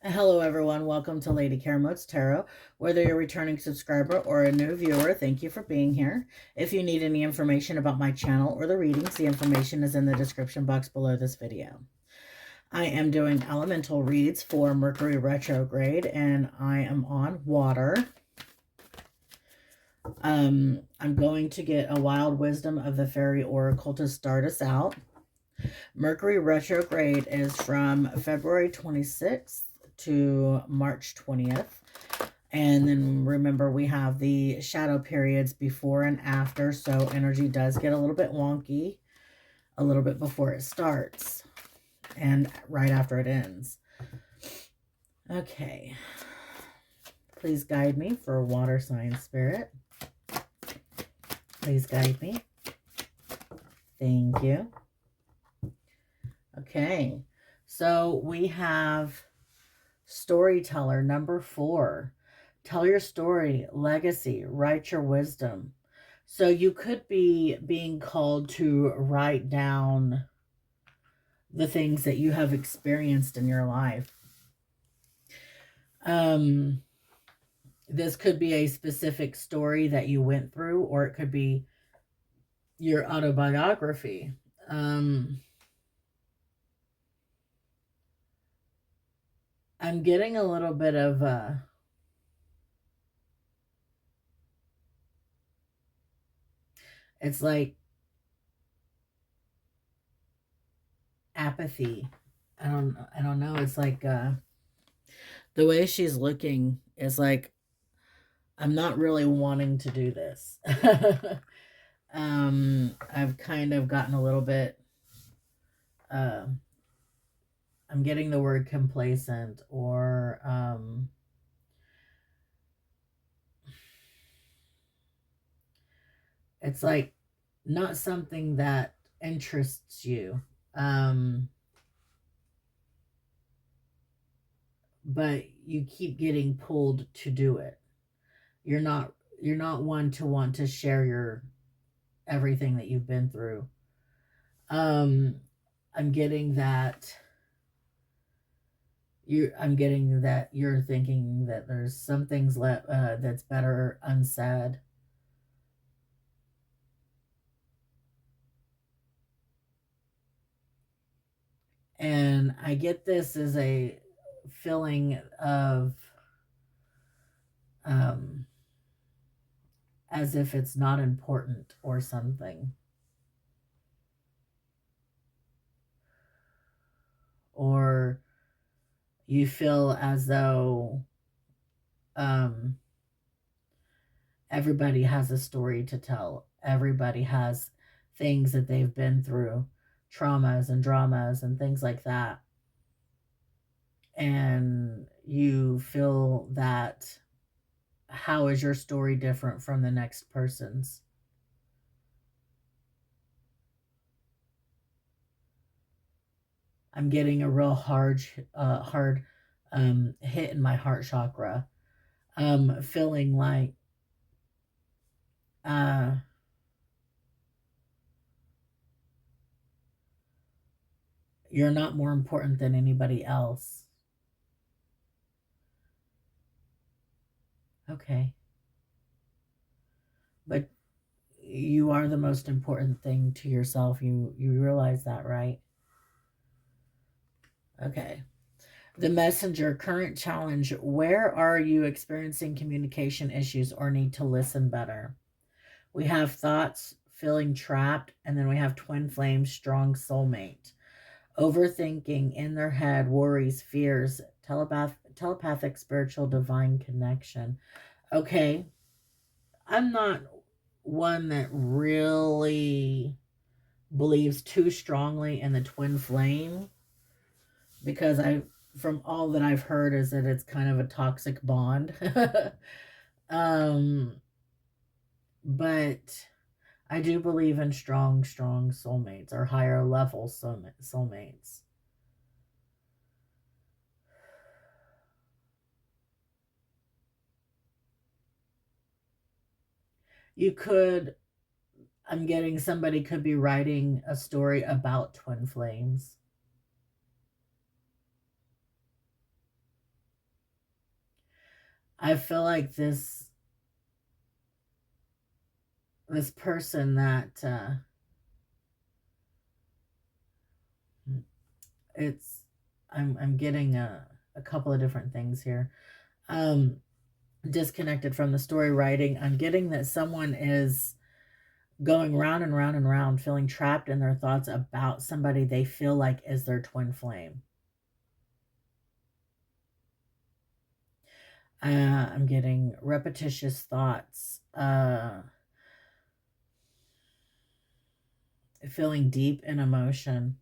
Hello everyone, welcome to Lady Karamote's Tarot. Whether you're a returning subscriber or a new viewer, thank you for being here. If you need any information about my channel or the readings, the information is in the description box below this video. I am doing elemental reads for Mercury Retrograde and I am on water. I'm going to get a Wild Wisdom of the Fairy Oracle to start us out. Mercury Retrograde is from February 26th to March 20th. And then remember, we have the shadow periods before and after, so energy does get a little bit wonky a little bit before it starts and right after it ends. Okay. Please guide me for water sign spirit. Please guide me. Thank you. Okay. So we have Storyteller number 4. Tell your story, legacy, write your wisdom. So you could be being called to write down the things that you have experienced in your life. This could be a specific story that you went through, or it could be your autobiography. I'm getting a little bit of it's like apathy. I don't know. It's like the way she's looking is like, I'm not really wanting to do this. I've kind of gotten a little bit I'm getting the word complacent, or it's like not something that interests you. But you keep getting pulled to do it. You're not one to want to share your everything that you've been through. I'm getting that you're thinking that there's some things left that's better unsaid. And I get this as a feeling of as if it's not important or something. Or you feel as though everybody has a story to tell. Everybody has things that they've been through, traumas and dramas and things like that. And you feel that, how is your story different from the next person's? I'm getting a real hard hit in my heart chakra. Feeling like you're not more important than anybody else. Okay. But you are the most important thing to yourself. You realize that, right? Okay. The messenger, current challenge. Where are you experiencing communication issues or need to listen better? We have thoughts, feeling trapped, and then we have twin flames, strong soulmate. Overthinking, in their head, worries, fears, telepathic, spiritual, divine connection. Okay. I'm not one that really believes too strongly in the twin flame, because from all that I've heard is that it's kind of a toxic bond. But I do believe in strong soulmates, or higher level soulmates. You could, I'm getting somebody could be writing a story about twin flames. I feel like this person that it's I'm getting a couple of different things here. Disconnected from the story writing, I'm getting that someone is going round and round and round, feeling trapped in their thoughts about somebody they feel like is their twin flame. I'm getting repetitious thoughts, feeling deep in emotion.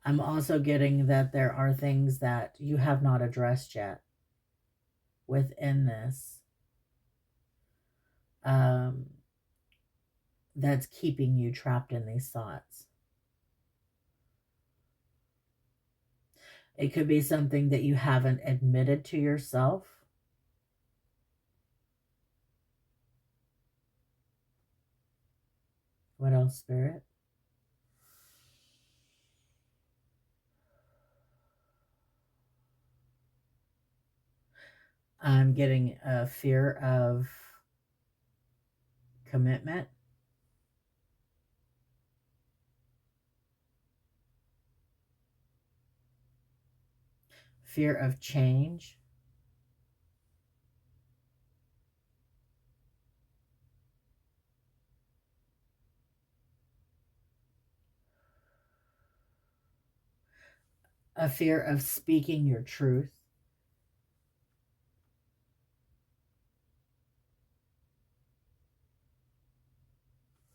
I'm also getting that there are things that you have not addressed yet within this, that's keeping you trapped in these thoughts. It could be something that you haven't admitted to yourself. What else, Spirit? I'm getting a fear of commitment. Fear of change. A fear of speaking your truth.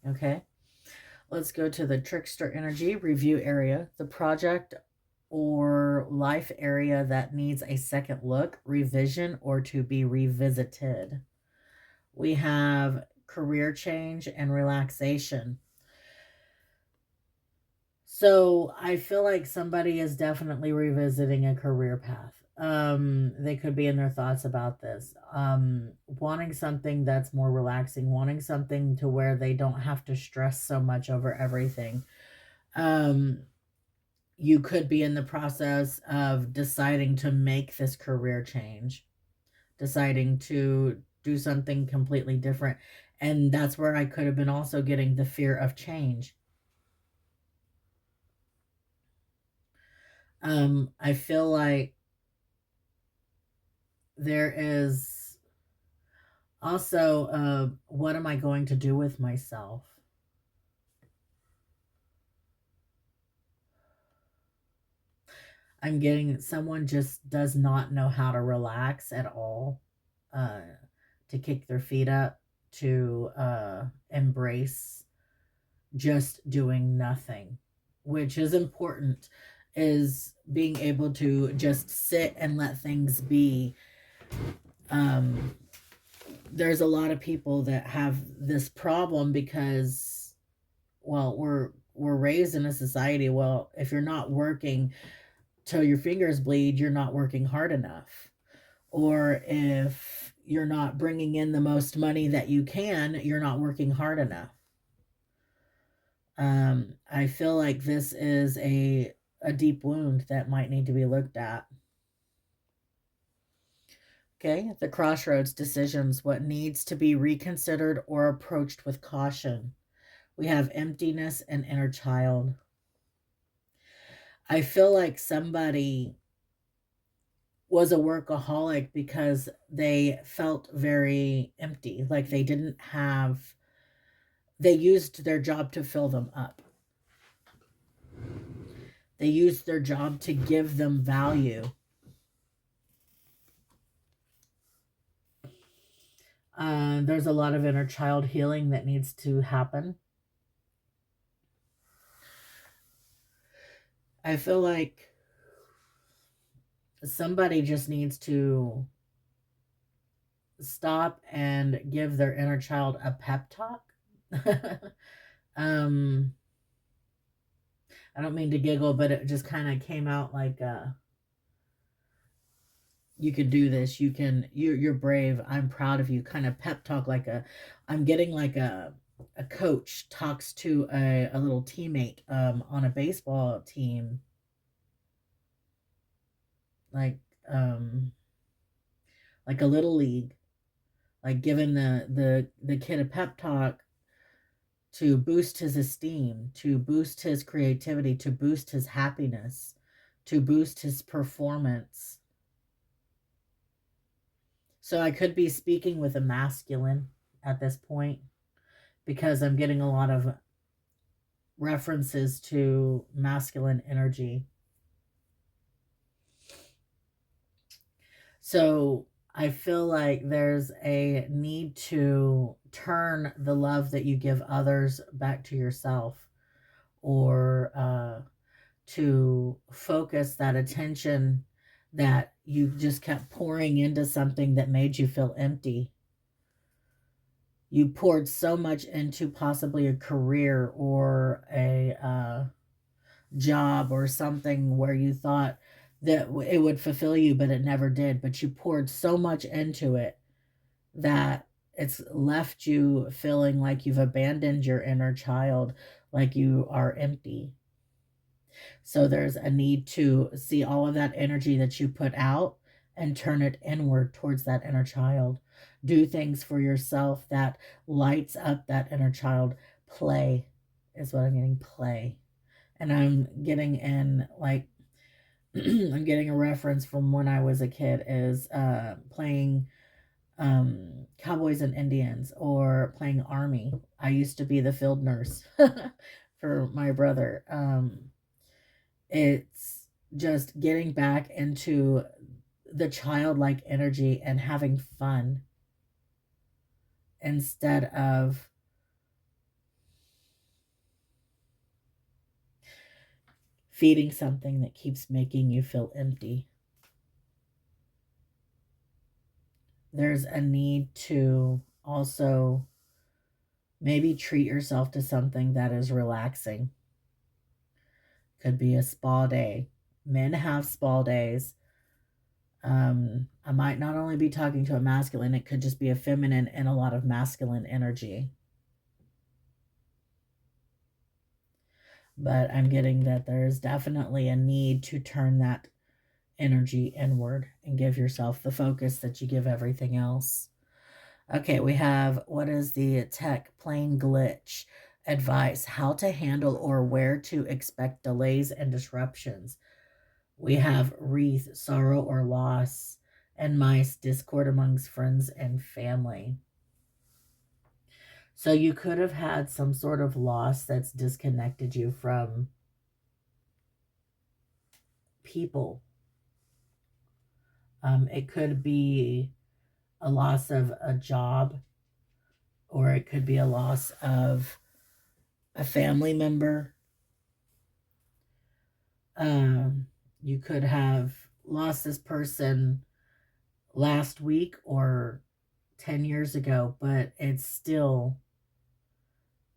Okay. Let's go to the trickster energy review area. The project or life area that needs a second look, revision, or to be revisited. We have career change and relaxation. So I feel like somebody is definitely revisiting a career path. They could be in their thoughts about this. Wanting something that's more relaxing, wanting something to where they don't have to stress so much over everything. You could be in the process of deciding to make this career change, deciding to do something completely different. And that's where I could have been also getting the fear of change. I feel like there is also what am I going to do with myself? I'm getting someone just does not know how to relax at all, to kick their feet up, to embrace just doing nothing, which is important, is being able to just sit and let things be. There's a lot of people that have this problem because, well, we're raised in a society, well, if you're not working till your fingers bleed, you're not working hard enough. Or if you're not bringing in the most money that you can, you're not working hard enough. I feel like this is a deep wound that might need to be looked at. Okay, the crossroads decisions, what needs to be reconsidered or approached with caution. We have emptiness and inner child. I feel like somebody was a workaholic because they felt very empty, like they used their job to fill them up. They used their job to give them value. There's a lot of inner child healing that needs to happen. I feel like somebody just needs to stop and give their inner child a pep talk. um, I don't mean to giggle, but it just kind of came out like, you can do this. You're brave. I'm proud of you. Kind of pep talk, like I'm getting like a coach talks to a little teammate on a baseball team, like like a little league, like giving the kid a pep talk to boost his esteem, to boost his creativity, to boost his happiness, to boost his performance. So I could be speaking with a masculine at this point because I'm getting a lot of references to masculine energy. So I feel like there's a need to turn the love that you give others back to yourself, or to focus that attention that you just kept pouring into something that made you feel empty. You poured so much into possibly a career or a job or something where you thought that it would fulfill you, but it never did. But you poured so much into it that it's left you feeling like you've abandoned your inner child, like you are empty. So there's a need to see all of that energy that you put out and turn it inward towards that inner child. Do things for yourself that lights up that inner child. Play is what I'm getting. Play. And I'm getting in like I'm getting a reference from when I was a kid is playing cowboys and Indians or playing army. I used to be the field nurse for my brother. It's just getting back into the childlike energy and having fun instead of feeding something that keeps making you feel empty. There's a need to also maybe treat yourself to something that is relaxing. Could be a spa day. Men have spa days. I might not only be talking to a masculine, it could just be a feminine and a lot of masculine energy. But I'm getting that there's definitely a need to turn that energy inward and give yourself the focus that you give everything else. Okay, we have what is the tech plane glitch advice, how to handle or where to expect delays and disruptions. We have wreath, sorrow or loss, and mice, discord amongst friends and family. So you could have had some sort of loss that's disconnected you from people. It could be a loss of a job, or it could be a loss of a family member. You could have lost this person last week or 10 years ago, but it still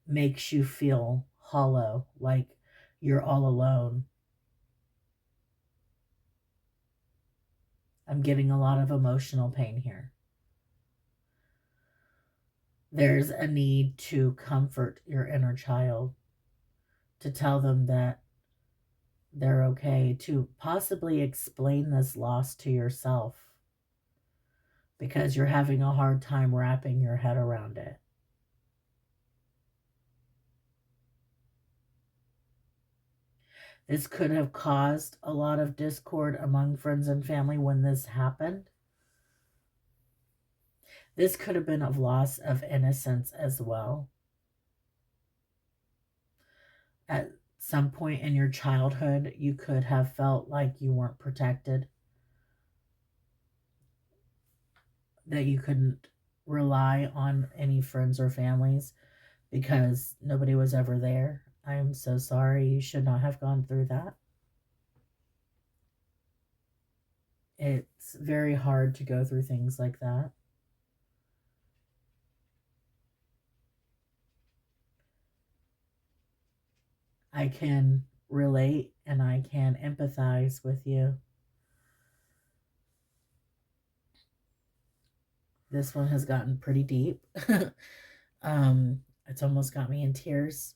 makes you feel hollow, like you're all alone. I'm getting a lot of emotional pain here. There's a need to comfort your inner child, to tell them that they're okay, to possibly explain this loss to yourself because you're having a hard time wrapping your head around it. This could have caused a lot of discord among friends and family when this happened. This could have been a loss of innocence as well. At some point in your childhood, you could have felt like you weren't protected, that you couldn't rely on any friends or families because nobody was ever there. I am so sorry. You should not have gone through that. It's very hard to go through things like that. I can relate and I can empathize with you. This one has gotten pretty deep. It's almost got me in tears.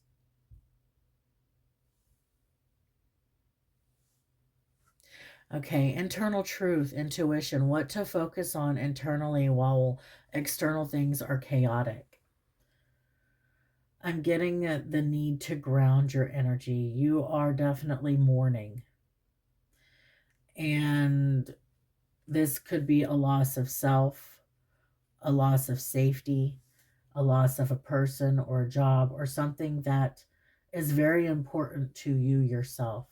Okay, internal truth, intuition, what to focus on internally while external things are chaotic. I'm getting the need to ground your energy. You are definitely mourning. And this could be a loss of self, a loss of safety, a loss of a person or a job or something that is very important to you yourself.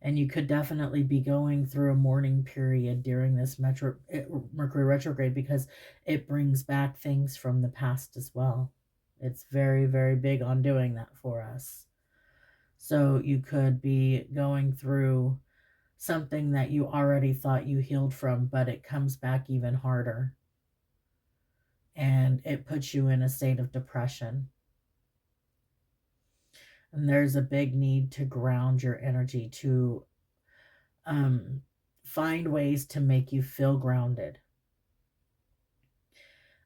And you could definitely be going through a mourning period during this Mercury retrograde because it brings back things from the past as well. It's very, very big on doing that for us. So you could be going through something that you already thought you healed from, but it comes back even harder. And it puts you in a state of depression. And there's a big need to ground your energy, to find ways to make you feel grounded.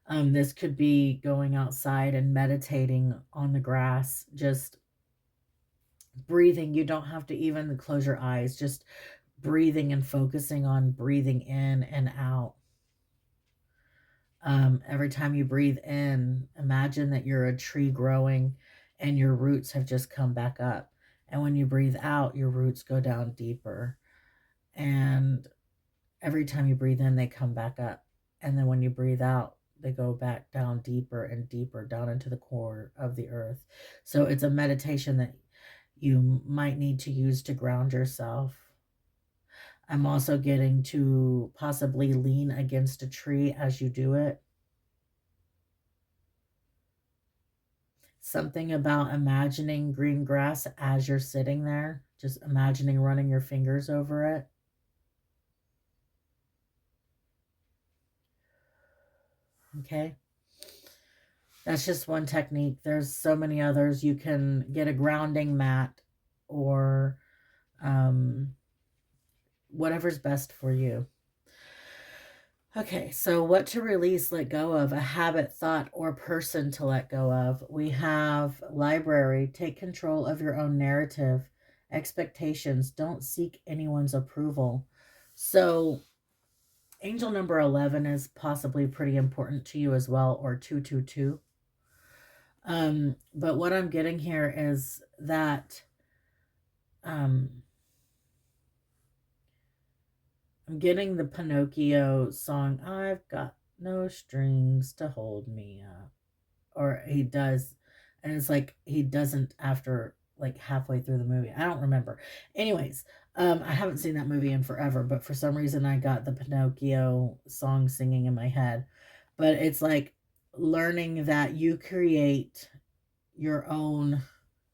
This could be going outside and meditating on the grass, just breathing. You don't have to even close your eyes, just breathing and focusing on breathing in and out. Every time you breathe in, imagine that you're a tree growing and your roots have just come back up. And when you breathe out, your roots go down deeper. And every time you breathe in, they come back up. And then when you breathe out, they go back down deeper and deeper down into the core of the earth. So it's a meditation that you might need to use to ground yourself. I'm also getting to possibly lean against a tree as you do it. Something about imagining green grass as you're sitting there, just imagining running your fingers over it. Okay. That's just one technique. There's so many others. You can get a grounding mat or whatever's best for you. Okay, so what to release, let go of, a habit, thought, or person to let go of. We have library, take control of your own narrative, expectations, don't seek anyone's approval. So angel number 11 is possibly pretty important to you as well, or 222. But what I'm getting here is that I'm getting the Pinocchio song, I've got no strings to hold me up. Or he does, and it's like he doesn't after like halfway through the movie. I don't remember. Anyways, I haven't seen that movie in forever, but for some reason I got the Pinocchio song singing in my head. But it's like learning that you create your own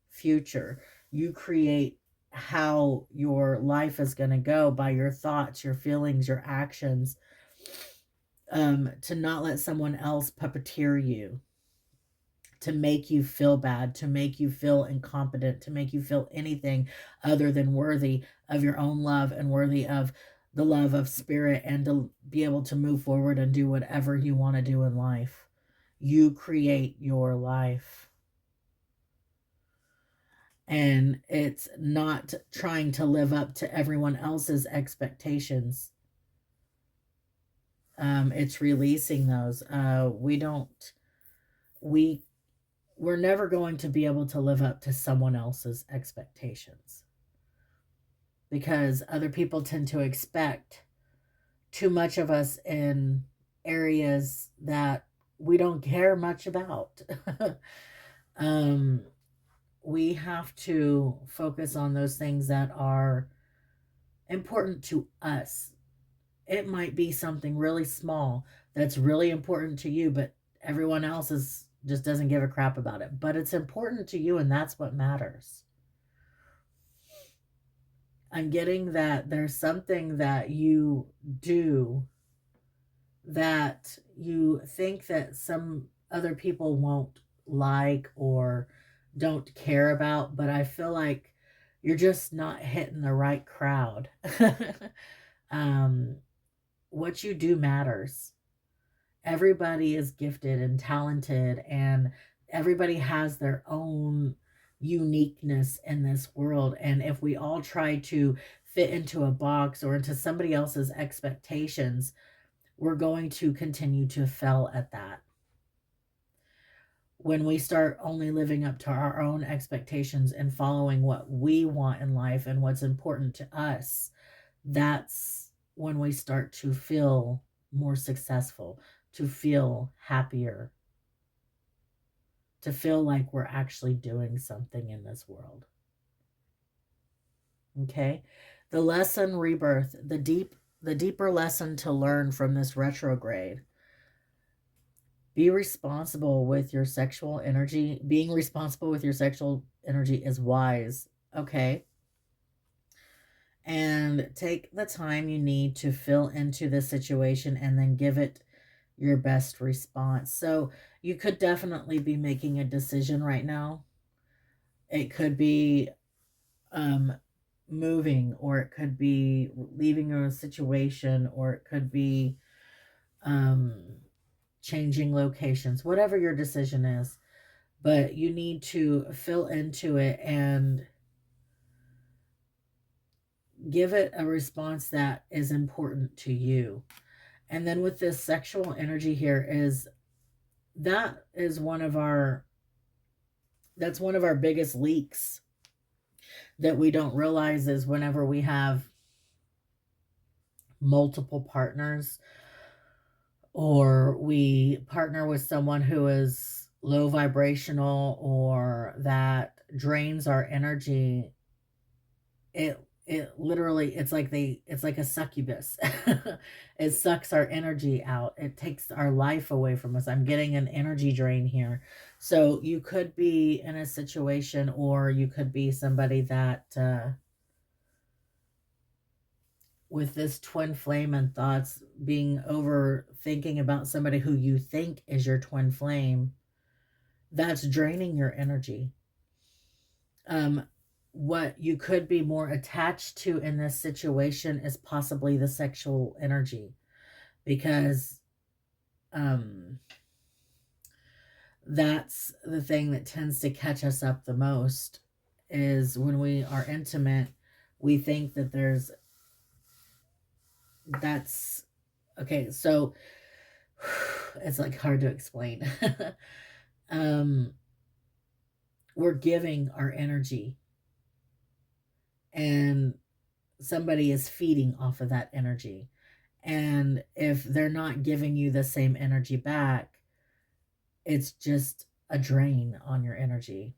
future. You create how your life is going to go by your thoughts, your feelings, your actions, to not let someone else puppeteer you, to make you feel bad, to make you feel incompetent, to make you feel anything other than worthy of your own love and worthy of the love of spirit, and to be able to move forward and do whatever you want to do in life. You create your life. And it's not trying to live up to everyone else's expectations. It's releasing those. We're never going to be able to live up to someone else's expectations, because other people tend to expect too much of us in areas that we don't care much about. We have to focus on those things that are important to us. It might be something really small that's really important to you, but everyone else just doesn't give a crap about it. But it's important to you, and that's what matters. I'm getting that there's something that you do that you think that some other people won't like or don't care about, but I feel like you're just not hitting the right crowd. What you do matters. Everybody is gifted and talented, and everybody has their own uniqueness in this world. And if we all try to fit into a box or into somebody else's expectations, we're going to continue to fail at that. When we start only living up to our own expectations and following what we want in life and what's important to us, that's when we start to feel more successful, to feel happier, to feel like we're actually doing something in this world. Okay? The lesson rebirth, the deeper lesson to learn from this retrograde. Be responsible with your sexual energy. Being responsible with your sexual energy is wise. Okay? And take the time you need to fill into the situation and then give it your best response. So you could definitely be making a decision right now. It could be moving, or it could be leaving a situation, or it could be changing locations, whatever your decision is. But you need to fill into it and give it a response that is important to you. And then with this sexual energy here that's one of our biggest leaks that we don't realize, is whenever we have multiple partners, or we partner with someone who is low vibrational or that drains our energy, it literally, it's like a succubus. It sucks our energy out. It takes our life away from us. I'm getting an energy drain here. So you could be in a situation, or you could be somebody that with this twin flame and thoughts, being overthinking about somebody who you think is your twin flame, that's draining your energy. What you could be more attached to in this situation is possibly the sexual energy, because that's the thing that tends to catch us up the most, is when we are intimate, we think that that's okay. So it's like hard to explain. We're giving our energy, and somebody is feeding off of that energy. And if they're not giving you the same energy back, it's just a drain on your energy.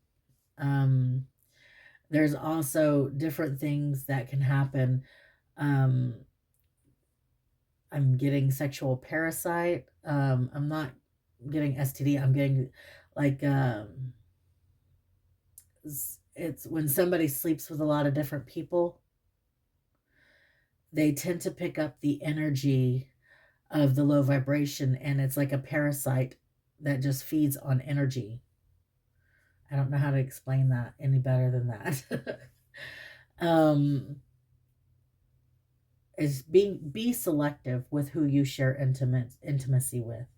There's also different things that can happen. I'm getting sexual parasite. I'm not getting STD. I'm getting like it's when somebody sleeps with a lot of different people, they tend to pick up the energy of the low vibration, and it's like a parasite that just feeds on energy. I don't know how to explain that any better than that. Is be selective with who you share intimacy with,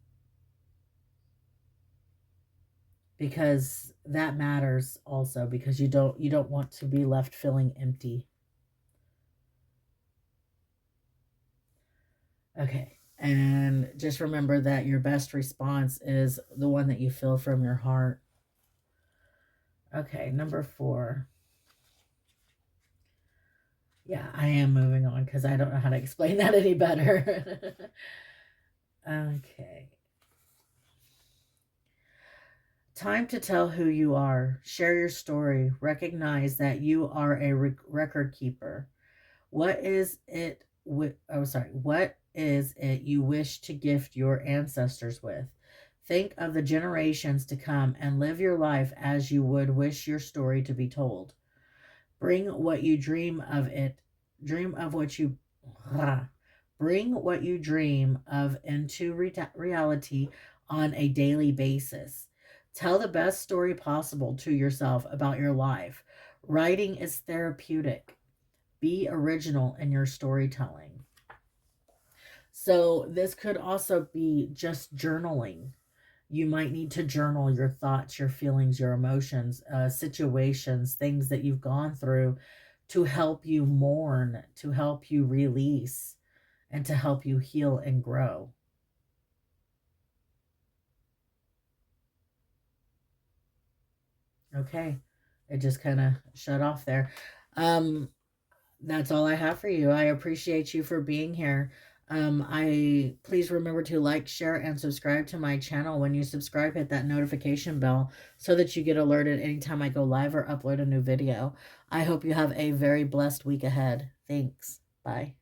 because that matters also, because you don't want to be left feeling empty. Okay. And just remember that your best response is the one that you feel from your heart. Okay, number 4. Yeah, I am moving on because I don't know how to explain that any better. Okay. Time to tell who you are. Share your story. Recognize that you are a record keeper. What is it what is it you wish to gift your ancestors with? Think of the generations to come and live your life as you would wish your story to be told. Bring what you dream of it. Dream of what you bring what you dream of into reality on a daily basis. Tell the best story possible to yourself about your life. Writing is therapeutic. Be original in your storytelling. So this could also be just journaling. You might need to journal your thoughts, your feelings, your emotions, situations, things that you've gone through, to help you mourn, to help you release, and to help you heal and grow. Okay. It just kind of shut off there. That's all I have for you. I appreciate you for being here. I please remember to like, share, and subscribe to my channel. When you subscribe, hit that notification bell so that you get alerted anytime I go live or upload a new video. I hope you have a very blessed week ahead. Thanks. Bye.